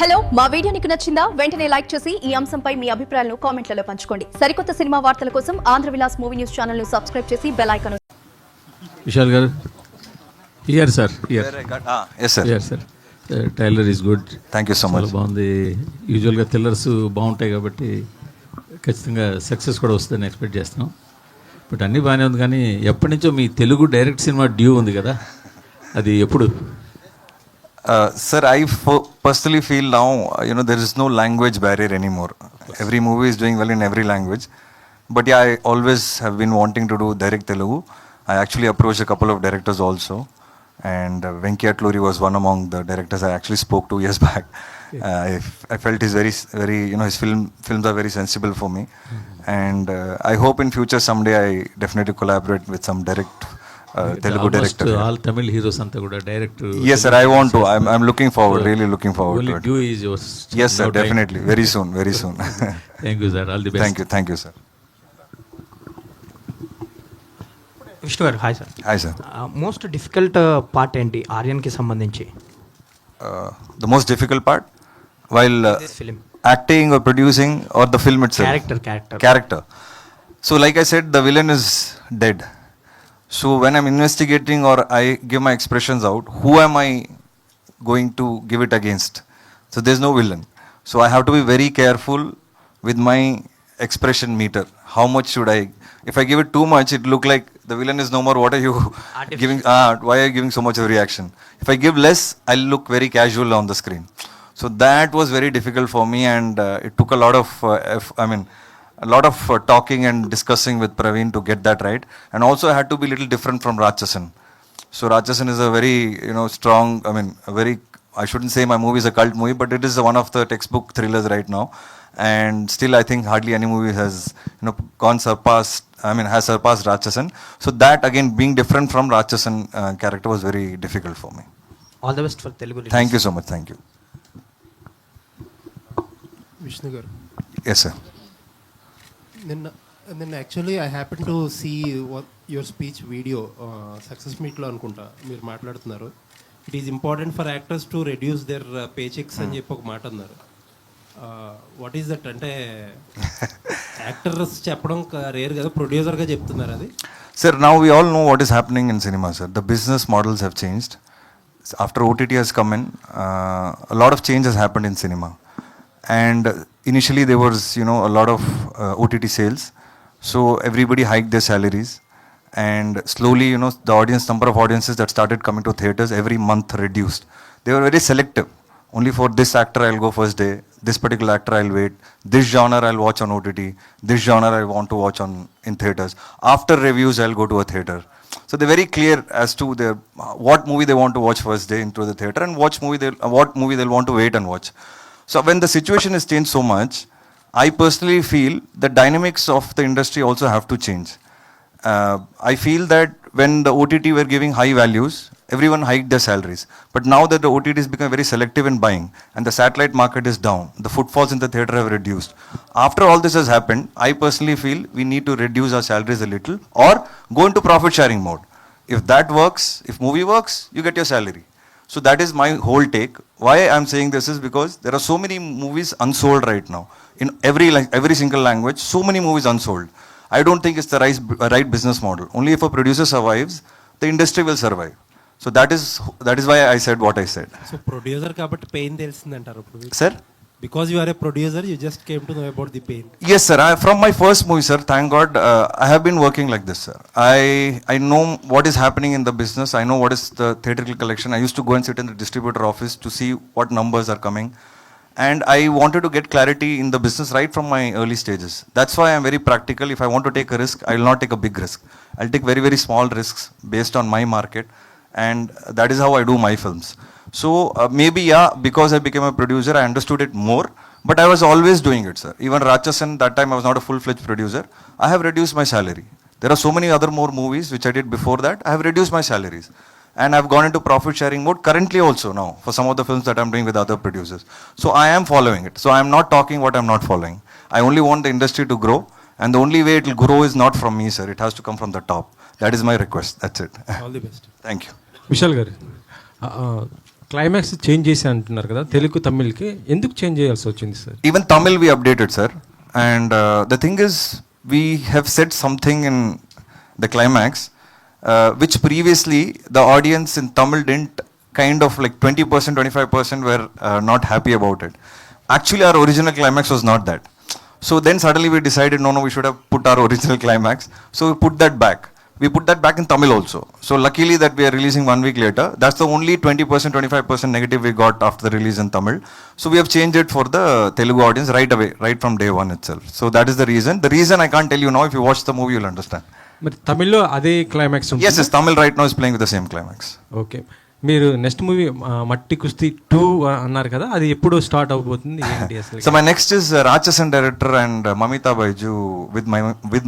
Hello, మా video నీకు నచ్చిందా? వెంటనే లైక్ చేసి ఈ అంశంపై మీ అభిప్రాయాలను కామెంట్లలో పంచుకోండి. సరికొత్త సినిమా వార్తల కోసం Andhra Vilas movie news channel ను సబ్స్క్రైబ్ చేసి bell icon. Vishal garu, here sir, here. Yes sir. Here sir. Trailer is good. Thank you so much. బాగుంది. యూజువల్గా థ్రిల్లర్స్ బాగుంటాయి కాబట్టి ఖచ్చితంగా సక్సెస్ కూడా వస్తుందని ఎక్స్పెక్ట్ చేస్తున్నాం. బట్ అన్నీ బాగానే ఉంది, కానీ ఎప్పటి నుంచో మీ తెలుగు డైరెక్ట్ సినిమా డ్యూ ఉంది కదా, అది ఎప్పుడు? Sir, I personally feel now, there is no language barrier anymore. Every movie is doing well in every language. But yeah, I always have been wanting to do direct Telugu. I actually approached a couple of directors also. And Venki Atluri was one among the directors I actually spoke 2 years back. I felt he's very, his films are very sensible for me. And I hope in future someday I definitely collaborate with some Telugu director. All Tamil heroes anta kuda direct. Yes sir, I want to. I'm looking forward, really looking forward only to it. due is yours. Yes sir, definitely. Very soon. Thank you sir, all the best. Thank you sir. Vishnu గారు, hi sir. Hi sir. Most difficult part ఏంటి ఆర్యన్కి సంబంధించి? The most difficult part while film acting or producing or the film itself? Character. So like I said, the villain is dead. So when I'm investigating or I give my expressions out, who am I going to give it against? So there's no villain. So I have to be very careful with my expression meter. How much should I? If I give it too much, it look like the villain is no more. What are you giving? Why are you giving so much of reaction? If I give less, I'll look very casual on the screen. So that was very difficult for me, and it took a lot of talking and discussing with Praveen to get that right. And also I had to be a little different from Rachasan. So Rachasan is a very, strong, I shouldn't say my movie is a cult movie, but it is one of the textbook thrillers right now. And still I think hardly any movie has, has surpassed Rachasan. So that again, being different from Rachasan character was very difficult for me. All the best for Telugu release. Thank you so much. Thank you. Vishnu garu. Yes sir. Then actually I happened to see your speech video success meet lo anukunta meer maatladutunnaru. It is important for actors to reduce their paychecks అని చెప్పి ఒక మాట అన్నారు. What is that? అంటే actors చెప్పడం rare కదా, ప్రొడ్యూసర్గా చెప్తున్నారు అది. Sir, now we all know what is happening in cinema, sir. The business models have changed. After OTT has come in, a lot of change has happened in cinema. And initially there was, a lot of OTT sales. So everybody hiked their salaries. And slowly, the number of audiences that started coming to theaters every month reduced. They were very selective. Only for this actor I'll go first day. This particular actor I'll wait. This genre I'll watch on OTT. This genre I want to watch in theaters. After reviews I'll go to a theater. So they're very clear as to what movie they want to watch first day into the theater, and what movie they'll want to wait and watch. So when the situation has changed so much, I personally feel the dynamics of the industry also have to change. I feel that when the OTT were giving high values, everyone hiked their salaries. But now that the OTT has become very selective in buying and the satellite market is down, the footfalls in the theater have reduced. After all this has happened, I personally feel we need to reduce our salaries a little or go into profit sharing mode. If that works, if movie works, you get your salary. So that is my whole take. Why I'm saying this is because there are so many movies unsold right now. In every single language, so many movies unsold. I don't think it's the right business model. Only if a producer survives, the industry will survive. So that is why I said what I said. So producer kabatti pain telisindantaru appudu. Sir? Because you are a producer, you just came to know about the pain. Yes sir, from my first movie sir, thank God, I have been working like this sir. I know what is happening in the business. I know what is the theatrical collection. I used to go and sit in the distributor office to see what numbers are coming. And I wanted to get clarity in the business right from my early stages. That's why I'm very practical. If I want to take a risk, I will not take a big risk. I'll take very, very small risks based on my market. And that is how I do my films. So maybe because I became a producer, I understood it more. But I was always doing it, sir. Even Rachasan, that time I was not a full-fledged producer. I have reduced my salary. There are so many other more movies which I did before that. I have reduced my salaries. And I've gone into profit sharing mode currently also now for some of the films that I'm doing with other producers. So I am following it. So I'm not talking what I'm not following. I only want the industry to grow. And the only way it will grow is not from me, sir. It has to come from the top. That is my request. That's it. All the best. Thank you. Vishal గారు, climax change చేసి అంటున్నారు కదా తెలుగు తమిళ్కి, ఎందుకు change చేయాల్సి వచ్చింది sir? Even Tamil we updated, sir. And the thing is, we have said something in the climax, which previously the audience in Tamil didn't, kind of like 20%, 25% were not happy about it. Actually, our original climax was not that. So then suddenly we decided, no, we should have put our original climax. So we put that back. We put that back in Tamil also. So luckily that we are releasing 1 week later. That's the only 20%, 25% negative we got after the release in Tamil. So we have changed it for the Telugu audience right away, right from day one itself. So that is the reason. The reason I can't tell you now. If you watch the movie, you'll understand. మరి తమిళ్లో అదే climax ఉంటుంది? Yes, Tamil right now is playing with the same climax. Okay. మీరు next movie మట్టి కుస్తీ 2 అన్నారు కదా, అది ఎప్పుడు స్టార్ట్ అవబోతుంది ఏంటి అసలు? So my next is Rachasan director and Mamita Baiju with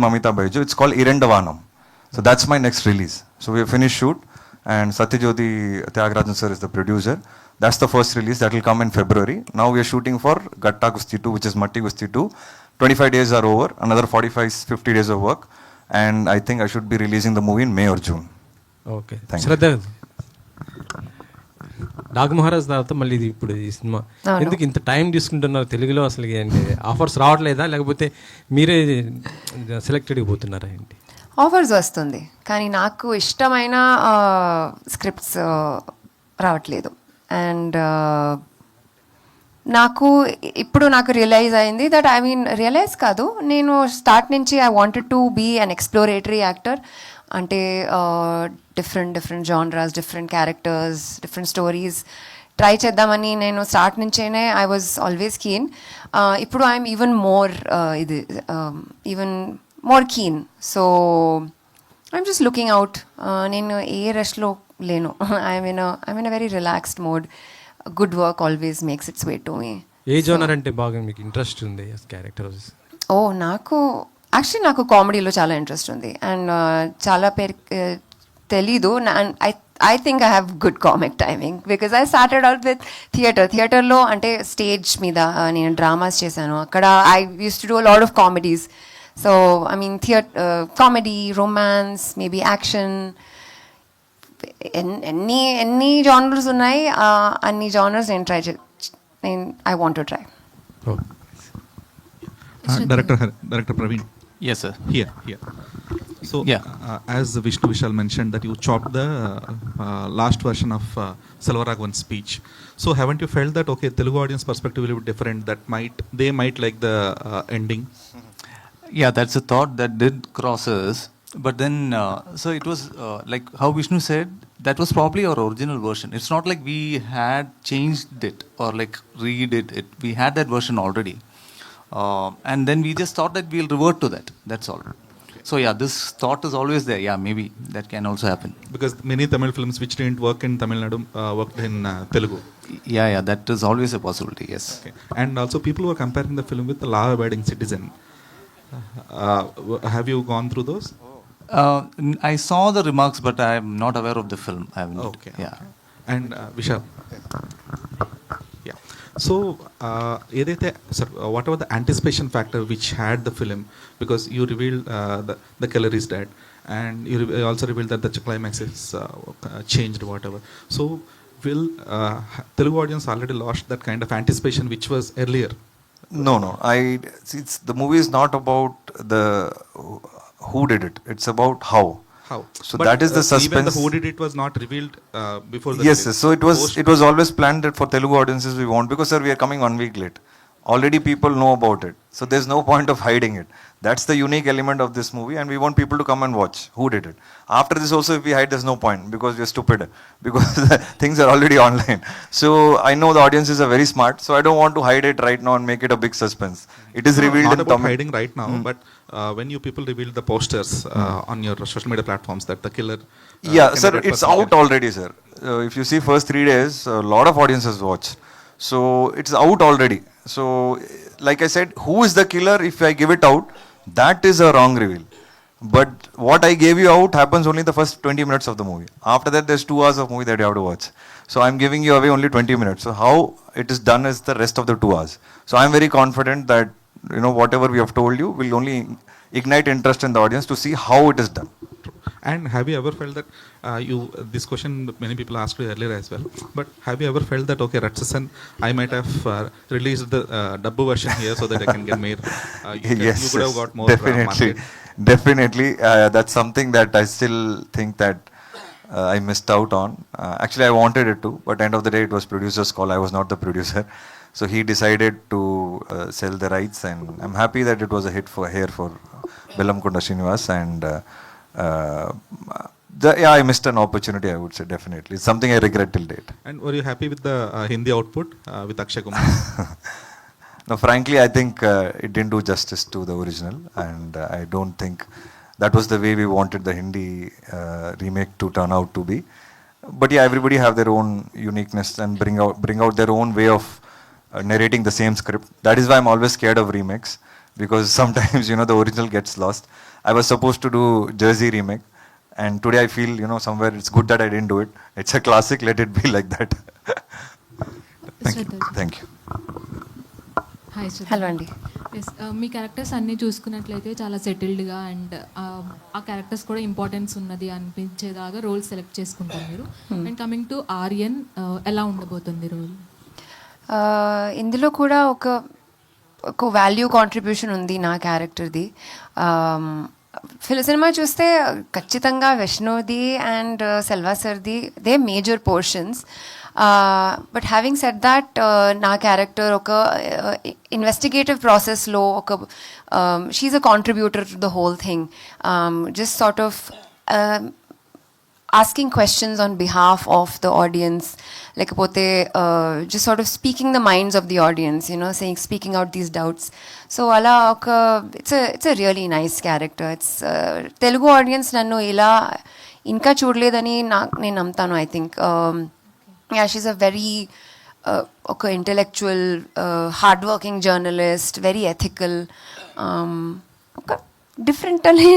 Mamita Baiju. It's called Irendavanam. So that's my next release. So we have finished shoot and Satyajyoti Tyagarajan sir is the producer. That's the first release that will come in February. Now we are shooting for Gatta Kusti 2, which is Matti Kusti 2. 25 days are over, another 45-50 days of work, and I think I should be releasing the movie in May or June. Okay. Thank you. Shraddha, dog Maharaj తర్వాత మళ్ళీ ఇది ఇప్పుడు ఈ cinema ఎందుకు ఇంత time తీసుకుంటున్నారు తెలుగులో? అసలు ఏంటి ఆఫర్స్ రావట్లేదా, లేకపోతే మీరే సెలెక్టెడ్గా పోతున్నారా ఏంటి? ఆఫర్స్ వస్తుంది, కానీ నాకు ఇష్టమైన స్క్రిప్ట్స్ రావట్లేదు. అండ్ నాకు రియలైజ్ అయింది దట్ రియలైజ్ కాదు, నేను స్టార్ట్ నుంచి I wanted to be an exploratory actor. అంటే different genres, different characters, different stories try చేద్దామని నేను స్టార్ట్ నుంచేనే ఐ వాజ్ ఆల్వేస్ కీన్. ఇప్పుడు I'm even more keen. So I'm just looking out. నేను ఏ రష్లో లేను. I'm in a very relaxed mode. Good work always makes its way to me. ఏ genre అంటే బాగా మీకు ఇంట్రెస్ట్ ఉంది క్యారెక్టర్స్? నాకు కామెడీలో చాలా ఇంట్రెస్ట్ ఉంది. అండ్ చాలా పేరు తెలీదు. I think I have good comic timing because I started out with థియేటర్లో అంటే స్టేజ్ మీద నేను డ్రామాస్ చేశాను. అక్కడ I used to do a lot of comedies. So comedy, romance, maybe action, ఎన్ని genres ఉన్నాయి, అన్ని genres నేను try I want to try. Director Praveen. Yes, sir. Here. So, Yeah. As Vishnu Vishal mentioned that you chopped the last version of Silva Raghavan's speech. So, haven't you felt that Telugu audience perspective will be different? That they might like the ending. Yeah, that's a thought that did cross us. But then, so it was like how Vishnu said, that was probably our original version. It's not like we had changed it or like redid it. We had that version already. And then we just thought that we'll revert to that. That's all. So yeah, this thought is always there. Yeah, maybe that can also happen. Because many Tamil films which didn't work in Tamil Nadu worked in Telugu. Yeah, that is always a possibility. Yes. Okay. And also people were comparing the film with The Law-Abiding Citizen. Have you gone through those? I saw the remarks, but I am not aware of the film. I haven't. Okay. Yeah. And Vishal. Yeah. So, what about the anticipation factor which had the film? Because you revealed the killer is dead, and you also revealed that the climax is changed, whatever. So, will Telugu audience already lost that kind of anticipation which was earlier? No. The movie is not about who did it. It's about how. So but that is the suspense. Even the who did it was not revealed before the Yes, so it was always planned that for Telugu audiences we want, because sir, we are coming 1 week late. Already people know about it, so there's no point of hiding it. That's the unique element of this movie, and we want people to come and watch who did it. After this also, if we hide, there's no point, because we're stupid, because things are already online. So I know the audiences are very smart, so I don't want to hide it right now and make it a big suspense. It is revealed not in about Tamil. hiding right now, but when you people revealed the posters on your social media platforms that the killer sir, it's out already, sir. If you see first 3 days, a lot of audiences watch, so it's out already. So like I said, who is the killer? If I give it out, that is a wrong reveal. But what I gave you out happens only the first 20 minutes of the movie. After that, there's 2 hours of movie that you have to watch. So I'm giving you away only 20 minutes. So how it is done is the rest of the 2 hours. So I'm very confident that whatever we have told you will only ignite interest in the audience to see how it is done. And have you ever felt that this question many people asked you earlier as well, but have you ever felt that, okay, Ratchasan, I might have released the dubbu version here so that I can get more, Yes, you could have yes, got more definitely, market. definitely. That's something that I still think that I missed out on. Actually, I wanted it to, but end of the day, it was producer's call. I was not the producer, so he decided to sell the rights, and I'm happy that it was a hit for Bellamkonda Srinivas, and yeah, I missed an opportunity, I would say, definitely. It's something I regret till date. And were you happy with the Hindi output with Akshay Kumar? No, frankly, I think it didn't do justice to the original, and I don't think that was the way we wanted the Hindi remake to turn out to be. But yeah, everybody have their own uniqueness and bring out their own way of narrating the same script. That is why I'm always scared of remakes, because sometimes, you know, the original gets lost. I was supposed to do Jersey remake, and today I feel, you know, somewhere it's good that I didn't do it. It's a classic, let it be like that. Thank you. Hi Shraddha. Hello అండి. Yes, మీ characters అన్నీ చూసుకున్నట్లయితే చాలా సెటిల్డ్గా and ఆ characters కూడా importance ఉన్నది అనిపించేదాగా role select చేసుకుంటారు మీరు. And coming to Aryan, ఎలా ఉండబోతుంది రోల్? ఇందులో కూడా ఒక వాల్యూ కాంట్రిబ్యూషన్ ఉంది నా క్యారెక్టర్ది. సినిమా చూస్తే ఖచ్చితంగా విష్ణుది అండ్ సెల్వా సర్ది they major portions. But having said that, నా క్యారెక్టర్ ఒక ఇన్వెస్టిగేటివ్ ప్రాసెస్లో she a contributor to the whole thing. Just sort of asking questions on behalf of the audience, lekapothe just sort of speaking the minds of the audience, you know, speaking out these doubts. So ala it's a really nice character. It's Telugu audience nannu ila inka chudledani nenu namtanu, I think. Yeah, she's a very intellectual, hardworking journalist, very ethical, different అనే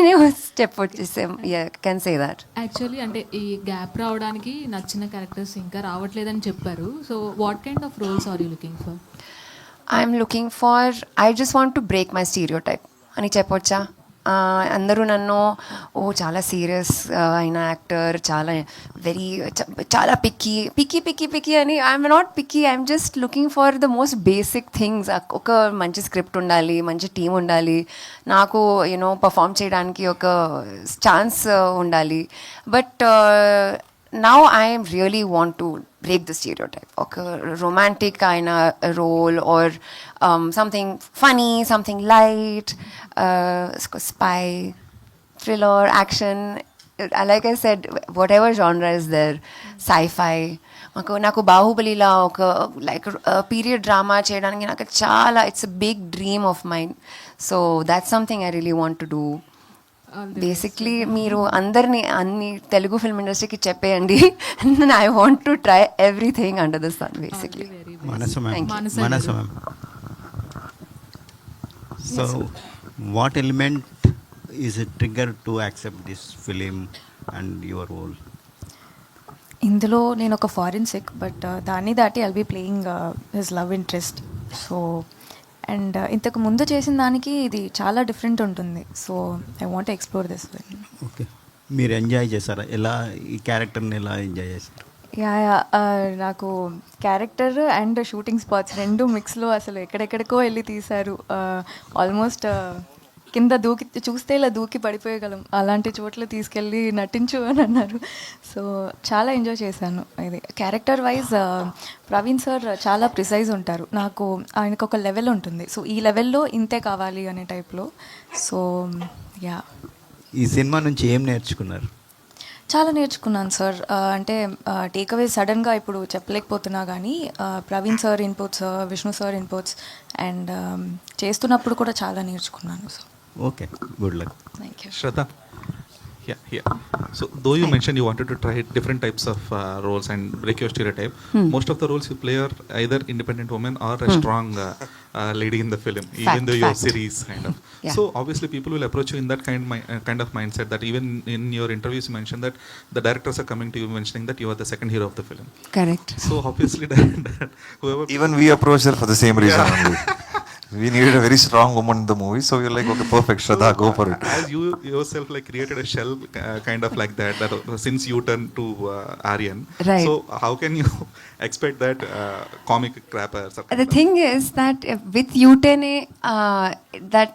step వచ్చేసాం. Can say that. Actually అంటే ఈ gap రావడానికి నచ్చిన characters ఇంకా రావట్లేదని చెప్పారు. So what kind of roles are you looking for? I'm looking for, I just want to break my stereotype అని చెప్పొచ్చా. అందరూ నన్ను చాలా సీరియస్ అయిన యాక్టర్, చాలా పిక్కీ అని. I'm not picky, I'm just looking for the most basic things. ఒక మంచి స్క్రిప్ట్ ఉండాలి, మంచి టీం ఉండాలి, నాకు యూనో పర్ఫామ్ చేయడానికి ఒక ఛాన్స్ ఉండాలి. But now I really want to break the stereotype. Okay, romantic kind of role, or something funny, something light, spy, thriller, action. Like I said, whatever genre is there, sci-fi. నాకు బాహుబలిలా ఒక like period drama చేయడానికి నాకు చాలా, it's a big dream of mind. So that's something I really want to do. Basically మీరు అందరినీ అన్ని Telugu film ఇండస్ట్రీకి చెప్పేయండి. I want to try everything under the sun basically. Maanasa ma'am. So what element is a trigger to accept this film and your role? ఇందులో నేను ఒక forensic, but దాన్ని దాటి I'll be playing his love interest. So and ఇంతకు ముందు చేసిన దానికి ఇది చాలా డిఫరెంట్ ఉంటుంది. So I want explore this. Okay, మీరు ఎంజాయ్ చేశారా? ఎలా ఈ క్యారెక్టర్ని ఎలా ఎంజాయ్ చేశారు? నాకు క్యారెక్టర్ అండ్ షూటింగ్ స్పాట్స్ రెండు మిక్స్లో అసలు ఎక్కడెక్కడికో వెళ్ళి తీశారు. ఆల్మోస్ట్ కింద దూకి చూస్తే ఇలా దూకి పడిపోయగలం అలాంటి చోట్ల తీసుకెళ్ళి నటించు అని అన్నారు. సో చాలా ఎంజాయ్ చేశాను. ఇది క్యారెక్టర్ వైజ్ ప్రవీణ్ సార్ చాలా ప్రిసైజ్ ఉంటారు. నాకు ఆయనకు ఒక లెవెల్ ఉంటుంది. సో ఈ లెవెల్లో ఇంతే కావాలి అనే టైప్లో. సో యా, ఈ సినిమా నుంచి ఏం నేర్చుకున్నారు? చాలా నేర్చుకున్నాను సార్. అంటే టేక్అవే సడన్గా ఇప్పుడు చెప్పలేకపోతున్నా, కానీ Praveen sir inputs, Vishnu sir inputs and చేస్తున్నప్పుడు కూడా చాలా నేర్చుకున్నాను. So okay, good luck. Thank you. Shraddha, yeah. So though you mentioned you wanted to try different types of roles and break your stereotype, most of the roles you play are either independent woman or a strong lady in the film, even though you're series kind of. Yeah. So obviously people will approach you in that kind of mindset, that even in your interviews you mentioned that the directors are coming to you mentioning that you are the second hero of the film. Correct. So obviously that whoever, Even we approached her for the same reason only. We needed a very strong woman in the movie, so we were like, okay, perfect, Shraddha, go for it. As you yourself like created a shell kind of like that since you turned to Aaryan. Right. So how can you expect that comic rappers? The thing is that with Utene, that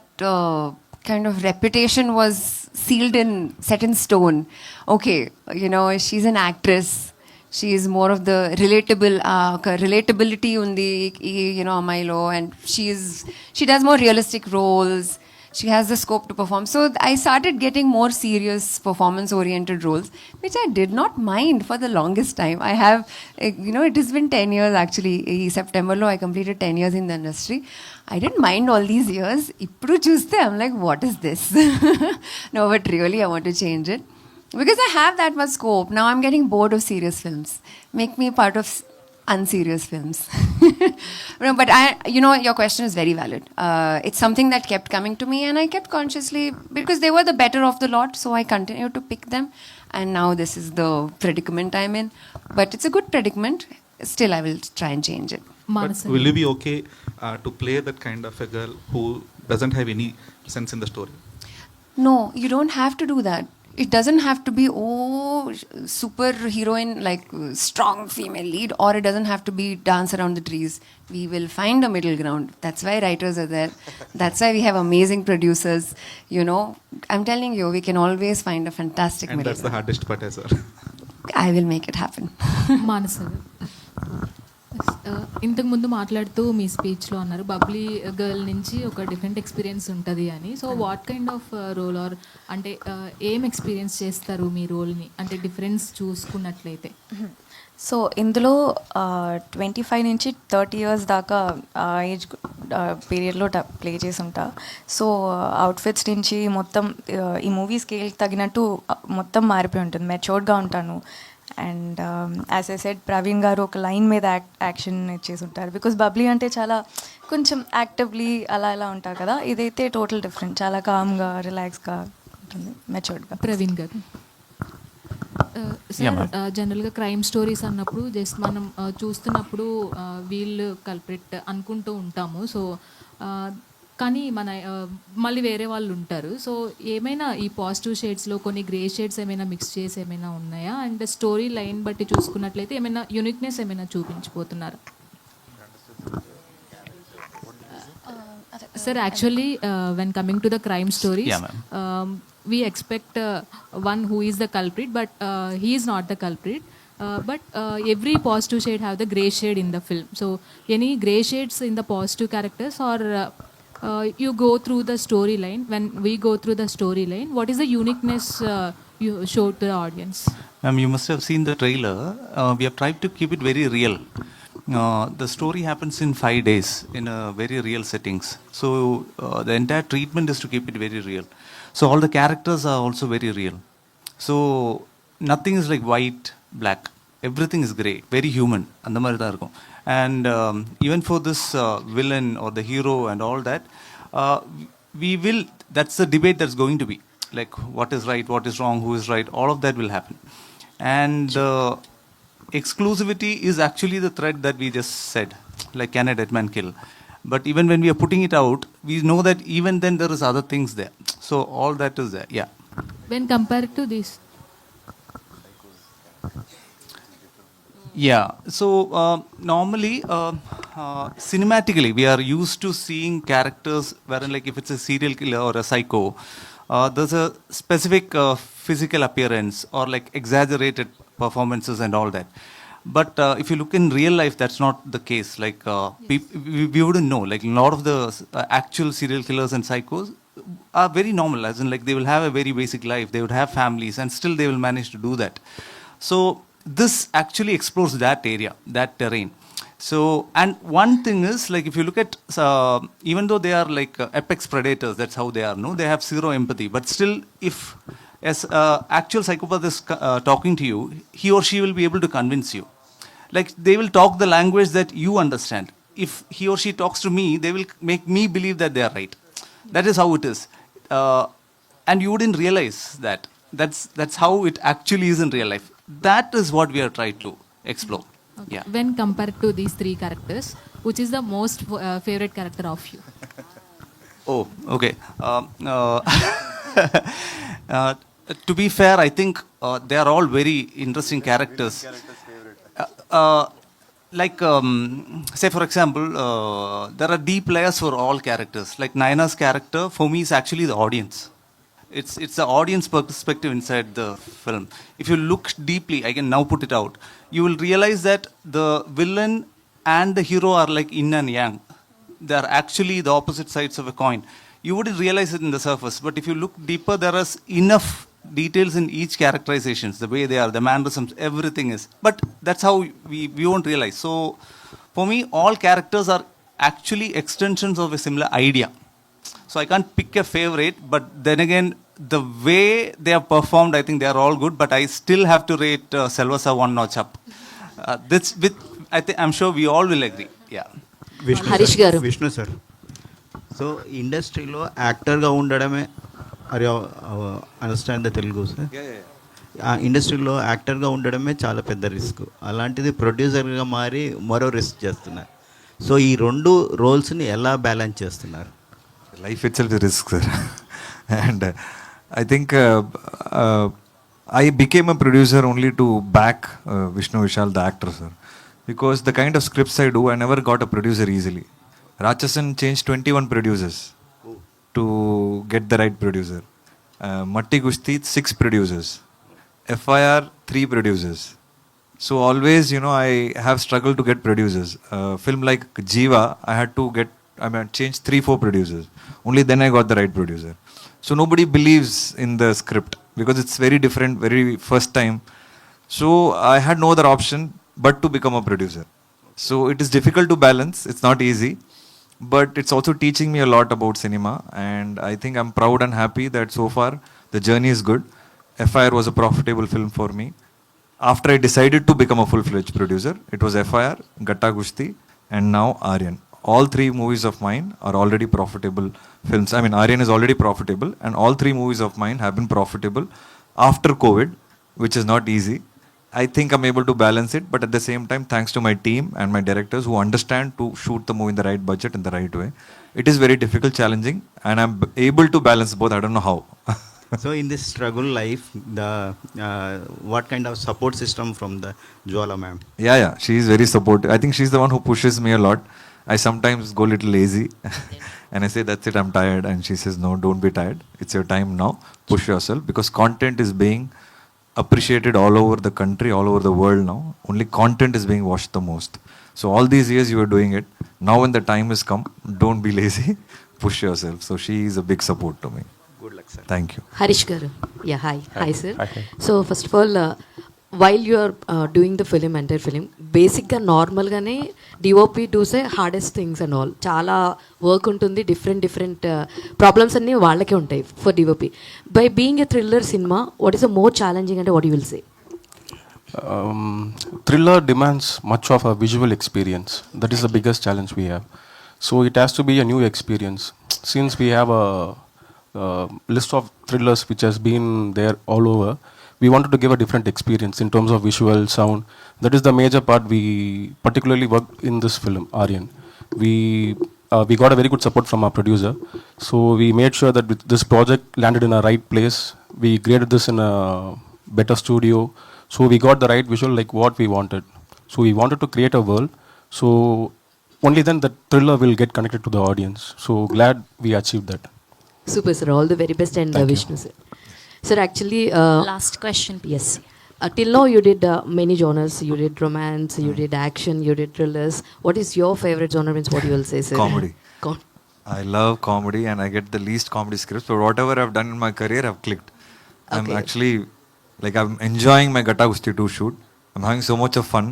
kind of reputation was set in stone. Okay, you know, she's an actress. She is more of the relatability undi, you know, Amailo, and she does more realistic roles. She has the scope to perform. So I started getting more serious performance-oriented roles, which I did not mind for the longest time. I have, you know, it has been 10 years actually. In September, I completed 10 years in the industry. I didn't mind all these years. Ippudu chuste, I'm like, what is this? No, but really, I want to change it. Because I have that much scope. Now I'm getting bored of serious films. Make me part of unserious films. No, but you know, your question is very valid. It's something that kept coming to me, and I kept consciously, because they were the better of the lot, so I continued to pick them. And now this is the predicament I'm in. But it's a good predicament. Still, I will try and change it. But will you be okay to play that kind of a girl who doesn't have any sense in the story? No, you don't have to do that. It doesn't have to be, super heroine, like strong female lead, or it doesn't have to be dance around the trees. We will find a middle ground. That's why writers are there. That's why we have amazing producers. You know, I'm telling you, we can always find a fantastic And middle that's the ground. hardest part as well. I will make it happen. మానస ఇంతకు ముందు మాట్లాడుతూ మీ స్పీచ్లో అన్నారు Babli girl నుంచి ఒక different experience ఉంటుంది అని. So what kind of role are అంటే ఏం ఎక్స్పీరియన్స్ చేస్తారు మీ రోల్ని, అంటే డిఫరెన్స్ చూసుకున్నట్లయితే? సో ఇందులో 25 నుంచి 30 ఇయర్స్ దాకా ఏజ్ పీరియడ్లో ప్లే చేసి ఉంటా. సో అవుట్ఫిట్స్ నుంచి మొత్తం ఈ మూవీ స్కేల్కి తగినట్టు మొత్తం మారిపోయి ఉంటుంది. మెచ్యూర్డ్గా ఉంటాను. And as I said, Praveen గారు ఒక లైన్ మీద యాక్షన్ ఇచ్చేసి ఉంటారు. బికాస్ బబ్లీ అంటే చాలా కొంచెం యాక్టివ్లీ అలా ఇలా ఉంటారు కదా, ఇదైతే టోటల్ డిఫరెంట్. చాలా కామ్గా, రిలాక్స్గా ఉంటుంది, మెచ్యూర్డ్గా. ప్రవీణ్ గారు సార్, జనరల్గా క్రైమ్ స్టోరీస్ అన్నప్పుడు జస్ట్ మనం చూస్తున్నప్పుడు వీళ్ళు కల్ప్రిట్ అనుకుంటూ ఉంటాము. సో కానీ మళ్ళీ వేరే వాళ్ళు ఉంటారు. సో ఏమైనా ఈ పాజిటివ్ షేడ్స్లో కొన్ని గ్రే షేడ్స్ ఏమైనా మిక్స్ చేసి ఏమైనా ఉన్నాయా? అండ్ స్టోరీ లైన్ బట్టి చూసుకున్నట్లయితే ఏమైనా యూనిక్నెస్ ఏమైనా చూపించిపోతున్నారా? Sir, actually, when coming to the crime stories, we expect one who is the culprit, but he is not the culprit. But every positive shade have the grey shade in the film. So, any grey shades in the positive characters, or you go through the storyline? When we go through the storyline, what is the uniqueness you show to the audience? You must have seen the trailer. We have tried to keep it very real. The story happens in 5 days in a very real settings. So the entire treatment is to keep it very real. So all the characters are also very real. So nothing is like white, black. Everything is grey, very human. And even for this villain or the hero and all that, that's the debate that's going to be. Like what is right, what is wrong, who is right, all of that will happen. And exclusivity is actually the thread that we just said, like can a dead man kill? But even when we are putting it out, we know that even then there is other things there. So all that is there, yeah. When compared to this? Yeah, so normally, cinematically, we are used to seeing characters wherein, like if it's a serial killer or a psycho, there's a specific physical appearance or like exaggerated performances and all that. But if you look in real life, that's not the case. Like we wouldn't know. Like a lot of the actual serial killers and psychos are very normal, as in like they will have a very basic life. They would have families, and still they will manage to do that. So this actually explores that area, that terrain. So, and one thing is, like if you look at, even though they are like apex predators, that's how they are, no? They have zero empathy. But still, if as actual psychopath is talking to you, he or she will be able to convince you. Like they will talk the language that you understand. If he or she talks to me, they will make me believe that they are right. That is how it is. And you wouldn't realize that. That's how it actually is in real life. That is what we are trying to explore. Okay. Yeah. When compared to these three characters, which is the most favorite character of you? Oh, okay. Uh, to be fair, I think they are all very interesting characters. Like, say for example, there are deep layers for all characters. Like Naina's character, for me, is actually the audience. It's the audience perspective inside the film. If you look deeply, I can now put it out. You will realize that the villain and the hero are like yin and yang. They are actually the opposite sides of a coin. You wouldn't realize it in the surface, but if you look deeper, there is enough details in each characterizations, the way they are, the mannerisms, everything is. But that's how we won't realize. So for me, all characters are actually extensions of a similar idea. So I can't pick a favorite, but then again, the way they have performed, I think they are all good, but I still have to rate Silva one notch up. This with, I'm sure we all will agree. Yeah. Harish garu. Vishnu sir. So ఇండస్ట్రీలో యాక్టర్గా ఉండడమే అరే understand the Telugu sir. ఆ ఇండస్ట్రీలో యాక్టర్గా ఉండడమే చాలా పెద్ద రిస్క్. అలాంటిది ప్రొడ్యూసర్గా మారి మరో రిస్క్ చేస్తున్నారు. సో ఈ రెండు రోల్స్ని ఎలా బ్యాలెన్స్ చేస్తున్నారు? Life itself is risk, sir. And I think I became a producer only to back Vishnu Vishal, the actor, sir. Because the kind of scripts I do, I never got a producer easily. Rachasan changed 21 producers to get the right producer. Matti Gushti, 6 producers. FIR, 3 producers. So always, I have struggled to get producers. Film like Jiva, I had to change 3-4 producers. Only then I got the right producer. So nobody believes in the script because it's very different, very first time. So I had no other option but to become a producer. So it is difficult to balance. It's not easy, but it's also teaching me a lot about cinema. And I think I'm proud and happy that so far the journey is good. FIR was a profitable film for me. After I decided to become a full-fledged producer, it was FIR, Gatta Gushti, and now Aaryan. All 3 movies of mine are already profitable films. I mean, Aaryan is already profitable, and all 3 movies of mine have been profitable after COVID, which is not easy. I think I'm able to balance it, but at the same time, thanks to my team and my directors who understand to shoot the movie in the right budget in the right way. It is very difficult, challenging, and I'm able to balance both. I don't know how. So in this struggle life, what kind of support system from the Jwala ma'am? Yeah, she is very supportive. I think she's the one who pushes me a lot. I sometimes go a little lazy and I say, that's it, I'm tired. And she says, no, don't be tired. It's your time now. Push yourself because content is being appreciated all over the country, all over the world now. Only content is being watched the most. So all these years you were doing it. Now when the time has come, don't be lazy. Push yourself. So she is a big support to me. Good luck, sir. Thank you. Harish garu. Yeah, hi sir. Hi. So first of all, while you are doing the film, entire film, బేసిక్గా నార్మల్గానే DOP does hardest things and all. చాలా work ఉంటుంది, different problems అన్నీ వాళ్ళకే ఉంటాయి for DOP. By being a thriller cinema, what is the more challenging అంటే what you will say? Thriller demands much of a visual experience. That is the biggest challenge we have. So it has to be a new experience. Since we have a list of thrillers which has been there all over, we wanted to give a different experience in terms of visual, sound. That is the major part we particularly worked in this film, Aaryan. We got a very good support from our producer. So we made sure that this project landed in a right place. We graded this in a better studio. So we got the right visual like what we wanted. So we wanted to create a world. So only then the thriller will get connected to the audience. So glad we achieved that. Super sir, all the very best. And Vishnu sir. Sir, actually... last question. Yes. Till now you did many genres. You did romance, you did action, you did thrillers. What is your favorite genre? Means what you will say, sir? Comedy. I love comedy and I get the least comedy scripts. But whatever I've done in my career, I've clicked. I'm actually, I'm enjoying my Gatta Gushti 2 shoot. I'm having so much of fun.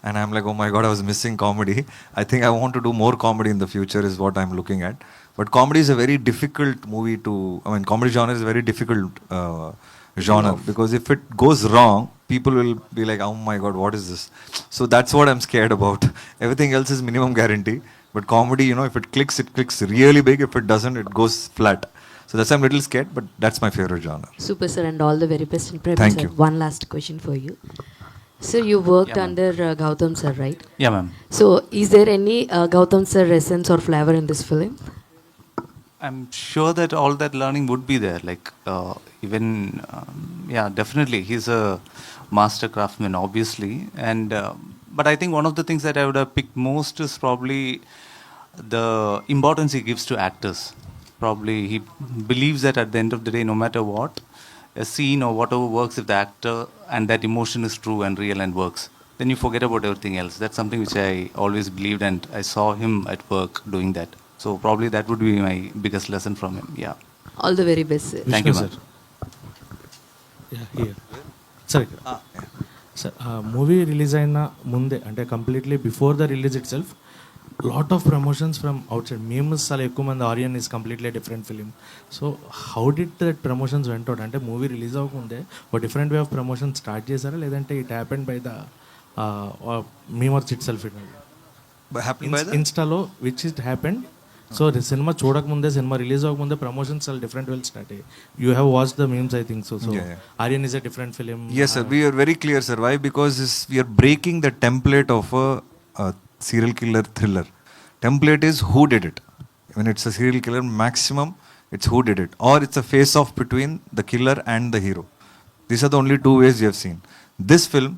And I'm like, oh my God, I was missing comedy. I think I want to do more comedy in the future is what I'm looking at. But comedy is a very difficult movie to, comedy genre is a very difficult genre because if it goes wrong, people will be like, oh my God, what is this? So that's what I'm scared about. Everything else is minimum guarantee. But comedy, if it clicks really big. If it doesn't, it goes flat. So that's why I'm a little scared, but that's my favorite genre. Super sir, and all the very best. And Prabhu Thank sir, you. one last question for you. Sir, you worked under Gautam sir, right? Yeah, ma'am. So is there any Gautam sir essence or flavor in this film? I'm sure that all that learning would be there. Like even yeah, definitely he's a master craftsman, obviously. And but I think one of the things that I would have picked most is probably the importance he gives to actors. Probably he believes that at the end of the day, no matter what, a scene or whatever works if the actor and that emotion is true and real and works, then you forget about everything else. That's something which I always believed, and I saw him at work doing that. So probably that would be my biggest lesson from him. Yeah. All the very best, sir. Thank you, Vishnu, man. Yeah, here. Sorry. Sir, movie release అయిన ముందే అంటే completely before the release itself lot of promotions from outside మేము చాలా ఎక్కువ మంది ఆరియన్ is completely different film. So how did that promotions went out? అంటే movie release అవ్వకముందే ఒక different way of promotion start చేశారా, లేదంటే it happened by the memers itself ఇన్స్టాలో which it happened? So cinema చూడకముందే, సినిమా రిలీజ్ అవ్వకముందే promotions చాలా different well start అయ్యి. You have watch the memes I think so. So Aryan is a different film. Yes, sir. We are very clear, sir. Why? Because we are breaking the template of a serial killer thriller. Template is who did it. When it's a serial killer, maximum it's who did it, or it's a face-off between the killer and the hero. These are the only two ways you have seen. This film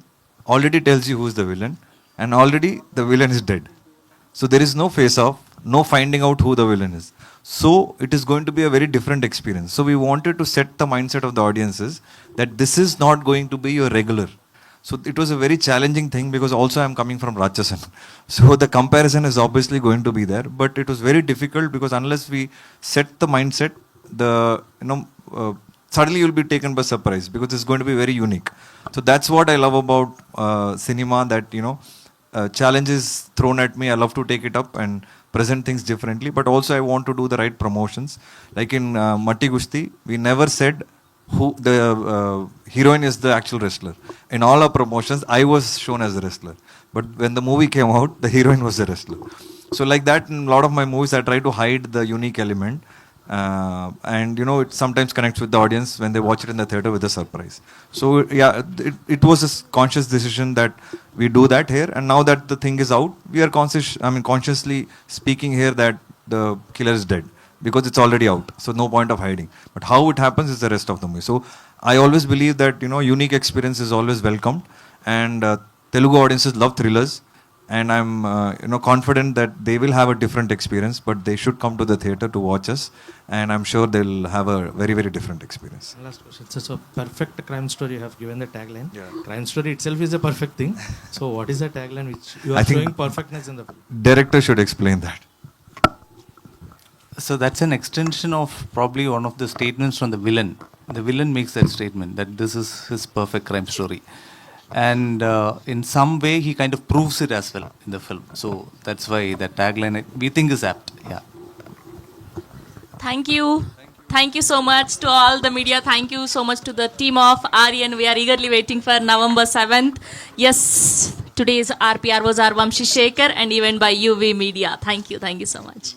already tells you who's the villain, and already the villain is dead. So there is no face-off, no finding out who the villain is. So it is going to be a very different experience. So we wanted to set the mindset of the audiences that this is not going to be your regular. So it was a very challenging thing, because also I am coming from Ratchasan. So the comparison is obviously going to be there, but it was very difficult because unless we set the mindset, suddenly you'll be taken by surprise, because it's going to be very unique. So that's what I love about cinema, that challenge is thrown at me. I love to take it up and present things differently, but also I want to do the right promotions. Like in Matti Gushti, we never said who the heroine is the actual wrestler. In all our promotions, I was shown as a wrestler, but when the movie came out, the heroine was the wrestler. So like that, in a lot of my movies, I try to hide the unique element, and it sometimes connects with the audience when they watch it in the theater with a surprise. So yeah, it was a conscious decision that we do that here, and now that the thing is out, we are consciously speaking here that the killer is dead, because it's already out, so no point of hiding. But how it happens is the rest of the movie. So I always believe that unique experience is always welcomed, and Telugu audiences love thrillers, and I'm confident that they will have a different experience, but they should come to the theater to watch us, and I'm sure they'll have a very, very different experience. Last question. So perfect crime story, you have given the tagline. Crime story itself is a perfect thing. So what is the tagline which you are showing perfectness in the film? Director should explain that. So that's an extension of probably one of the statements from the villain. The villain makes that statement that this is his perfect crime story. And in some way, he kind of proves it as well in the film. So that's why that tagline, we think, is apt. Yeah. Thank you. Thank you so much to all the media. Thank you so much to the team of Aaryan. We are eagerly waiting for November 7th. Yes, today's RPR was our Vamshi Shekhar and even by UV Media. Thank you. Thank you so much.